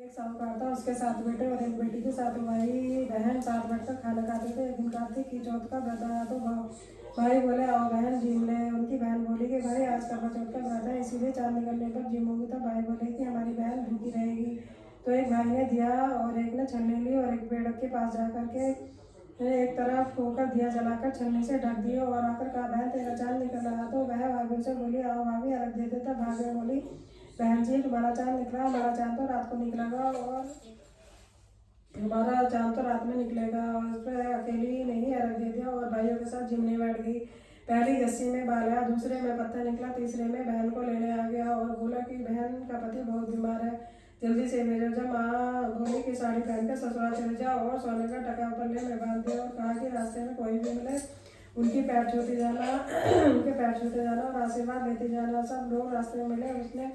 एक साहूकार था, उसके 7 बेटे और 1 बेटी थी। 7 भाई बहन साथ बैठकर खाना खाते थे। एक दिन कार्तिक की चौथ का व्रत आया तो भाई बोले आओ बहन जिम ले। उनकी बहन बोली कि भाई आज करवा चौथ का व्रत है, इसीलिए चांद निकलने पर जिम होगी। तो भाई बोले कि हमारी बहन भूखी रहेगी। तो एक भाई ने दिया और एक ने छलनी ली और एक पेड़ के पास जा करके एक तरफ होकर दिया जलाकर छलनी से ढक दिया और आकर कहा बहन तेरा चांद निकल रहा। तो वह भाभी से बोली आओ भाभी अर्घ दे देता। भाभी बोली बहन जी तुम्हारा चांद निकला, हमारा चांद तो रात को निकलेगा और हमारा चांद तो रात में निकलेगा। और उस पर अकेली नहीं अर्घ दे दिया और भाइयों के साथ जिमने बैठ गई। पहली गस्सी में बाला, दूसरे में पत्ता निकला, तीसरे में बहन को लेने आ गया और बोला कि बहन का पति बहुत बीमार है, जल्दी से भेजो। जब माँ बोली कि साड़ी पहन कर ससुराल चले जाओ और सोने का टका पल्ले में बांध दिया और कहा कि रास्ते में कोई भी मिले उनकी पैर छूते जाना उनके पैर छूते जाना और आशीर्वाद देते जाना। सब लोग रास्ते में मिले, उसने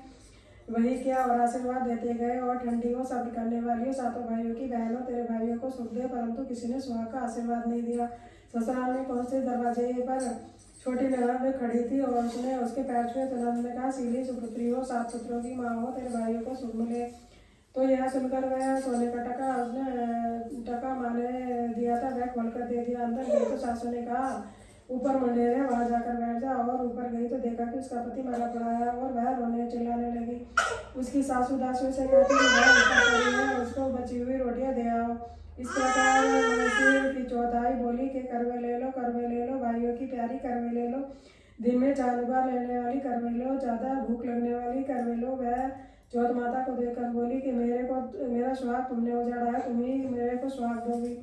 वही किया और आशीर्वाद देते गए। और ठंडी हो सब करने वाली हो, सातों भाइयों की बहनों तेरे भाइयों को सुख दे, परंतु किसी ने सुहाग का आशीर्वाद नहीं दिया। ससुराल में पहुंचे, दरवाजे पर छोटी ननद खड़ी थी और उसने उसके पैर छुए तो ननद ने कहा सीली सुपुत्री हो, 7 पुत्रों की माँ हो, तेरे भाइयों को सुख मिले। तो यह सुनकर वह सोने का टका उसने टका माँ ने दिया था वह खोलकर दे दिया। अंदर गई तो सासू ने कहा ऊपर मंडेर है, वहां जाकर बैठ जा। और ऊपर गई तो देखा कि उसका पति माला पड़ा है और वह रोने चिल्लाने लगी। उसकी सासू दासू से कहती है उसको बची हुई रोटियां दे आओ। इस प्रकार मनसी की चौथाई बोली कि करवे ले लो, करवे ले लो, भाइयों की प्यारी करवे ले लो, दिन में 4 बार लेने वाली करवे लो, ज्यादा भूख लगने वाली करवे लो। वह चौथ माता को देखकर बोली कि मेरा सुहाग तुमने उजाड़ा है, तुम ही मेरे को सुहाग दोगी,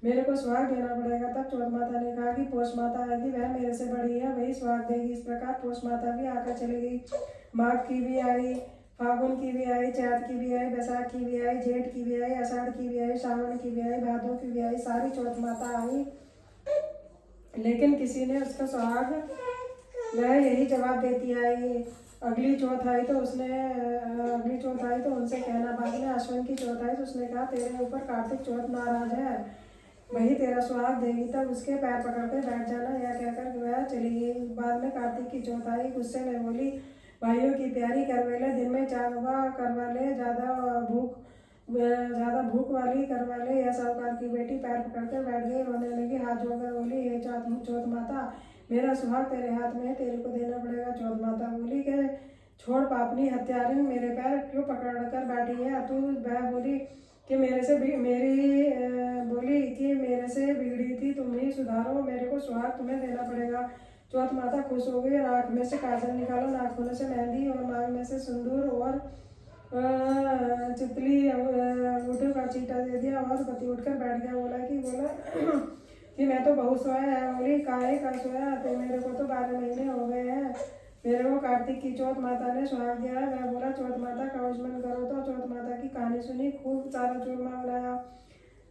मेरे को सुहाग देना पड़ेगा। तब चौथ माता ने कहा कि पोष माता आएगी, वह मेरे से बड़ी है, वही सुहाग देगी। इस प्रकार पोष माता भी आकर चली गई। माघ की भी आई, फागुन की भी आई, चैत की भी आई, बैसाख की भी आई, जेठ की भी आई, आषाढ़ की भी आई, श्रावण की भी आई, भादों की भी आई, सारी चौथ माता आई, लेकिन किसी ने उसका सुहाग वह यही जवाब देती आई। अगली चौथ आई तो उनसे कहना बाद में अश्विन की चौथ आई तो उसने कहा तेरे ऊपर कार्तिक चौथ नाराज है, वही तेरा सुहाग देगी, तब उसके पैर पकड़ के बैठ जाना। यह कहकर वह चली गई। बाद में कार्तिक की चौथ आई, गुस्से में बोली भाइयों की प्यारी करवे ले, दिन में 4 बार करवा ले, ज्यादा भूख वाली करवा ले। यह साहूकार की बेटी पैर पकड़ कर बैठ गई, रोने लगी, हाथ जोड़कर बोली हे चौथ माता मेरा सुहाग तेरे हाथ में है, तेरे को देना पड़ेगा। चौथ माता बोली कि छोड़ पापनी हत्यारिन, मेरे पैर क्यों पकड़ कर बैठी है तू। वह बोली कि मेरे से बिगड़ी थी, तुम ही सुधारो, मेरे को सुहाग तुम्हें देना पड़ेगा। चौथ माता खुश हो गई और आँख में से काजल निकाला, नाखूनों से मेहंदी और मांग में से सिंदूर और चितली अंगूठे का चीटा दे दिया और पति उठकर बैठ गया। बोला कि मैं तो बहुत सोया है। बोली काहे का सोया, तो मेरे को तो 12 महीने हो गए हैं, मेरे को कार्तिक की चौथ माता ने सुहाग दिया है। मैं बोला चौथ माता का उस्मन करो। तो चौथ माता की कहानी सुनी, खूब सारा चूरमा बनाया।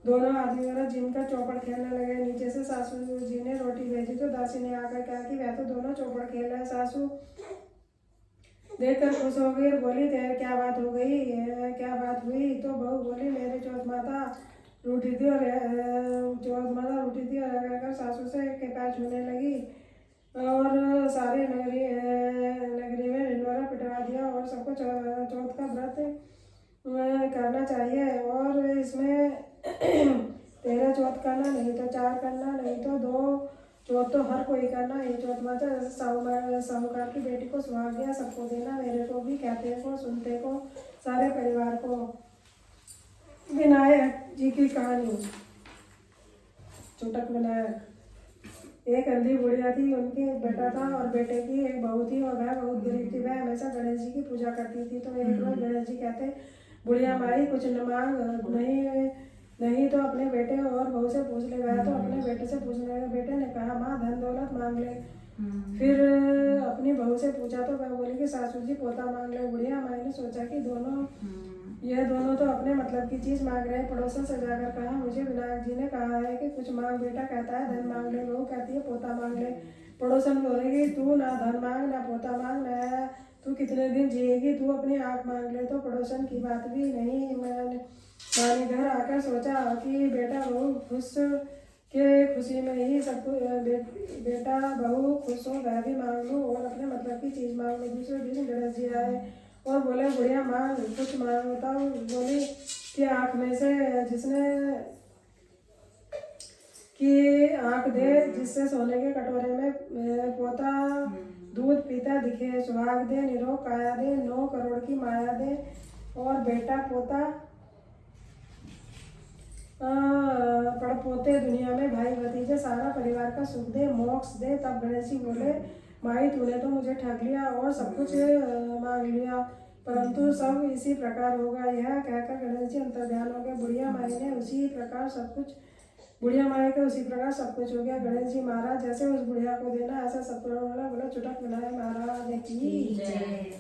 दोनों आदमियों ने जिनका चौपड़ खेलने लगे। नीचे से सासू जी ने रोटी भेजी तो दासी ने आकर कहा कि वह तो दोनों चौपड़ खेल रहे हैं। सासू देखकर खुश हो गई और बोली तेरे क्या बात हो गई, क्या बात हुई। तो बहू बोली मेरे चौथ माता रूठी थी और सासू से के पैर छूने लगी और सारे नगरी में ढिंडोरा पिटवा दिया और सबको चौथ का व्रत करना चाहिए। और इसमें 13 चौथ करना, नहीं तो 4 करना, नहीं तो 2 चौथ तो हर कोई करना। ये चौथ माता साहूकार की बेटी को सुहाग दिया, सबको देना, मेरे को भी, कहते को सुनते को सारे परिवार को। विनायक जी की कहानी। चुटक विनायक। एक अंधी बुढ़िया थी, उनकी एक बेटा था और बेटे की एक बहू थी और वह बहुत गरीब थी। वह हमेशा गणेश जी की पूजा करती थी। तो एक रोज गणेश जी कहते बुढ़िया माई कुछ न मांग, नहीं तो अपने बेटे और बहू से पूछ ले। वह तो अपने बेटे से पूछने लगा। बेटे ने कहा माँ धन दौलत मांग ले। फिर अपनी बहू से पूछा तो वह बोली कि सासू जी पोता मांग ले। बुढ़िया माई ने सोचा कि यह दोनों तो अपने मतलब की चीज मांग रहे हैं। पड़ोसन से जाकर कहा मुझे विनायक जी ने कहा है कि कुछ मांग। बेटा कहता है धन मांग ले, बहू कहती है पोता मांग ले। पड़ोसन बोलेगी तू ना धन मांग ना पोता मांग, ना तू कितने दिन जिएगी, तू अपनी आँख मांग ले। तो पड़ोसन की बात भी नहीं मानी। घर आकर सोचा कि बेटा बहू खुश के खुशी में ही सब बेटा बहू खुश हो, वह भी मांग लूँ और अपने मतलब की चीज मांग लूँ। दूसरे दिन गणेश जी आए और बोले बुढ़िया माँ कुछ मांगता हूँ। बोली कि आँख में से जिसने कि आँख दे जिससे सोने के कटोरे में पोता दूध पीता दिखे, सुहाग दे निरोग काया दे, 9 करोड़ की माया दे, और बेटा पोता पड़पोते दुनिया में भाई भतीजे सारा परिवार का सुख दे, मोक्ष दे। तब गणेश जी बोले माई तूने तो मुझे ठग लिया और सब कुछ मांग लिया, परंतु सब इसी प्रकार होगा। यह कहकर गणेश जी अंतर्ध्यान हो गए। बुढ़िया माई के उसी प्रकार सब कुछ हो गया। गणेश जी महाराज जैसे उस बुढ़िया को देना ऐसा सब बोला चुटक बनाए महाराज की जय।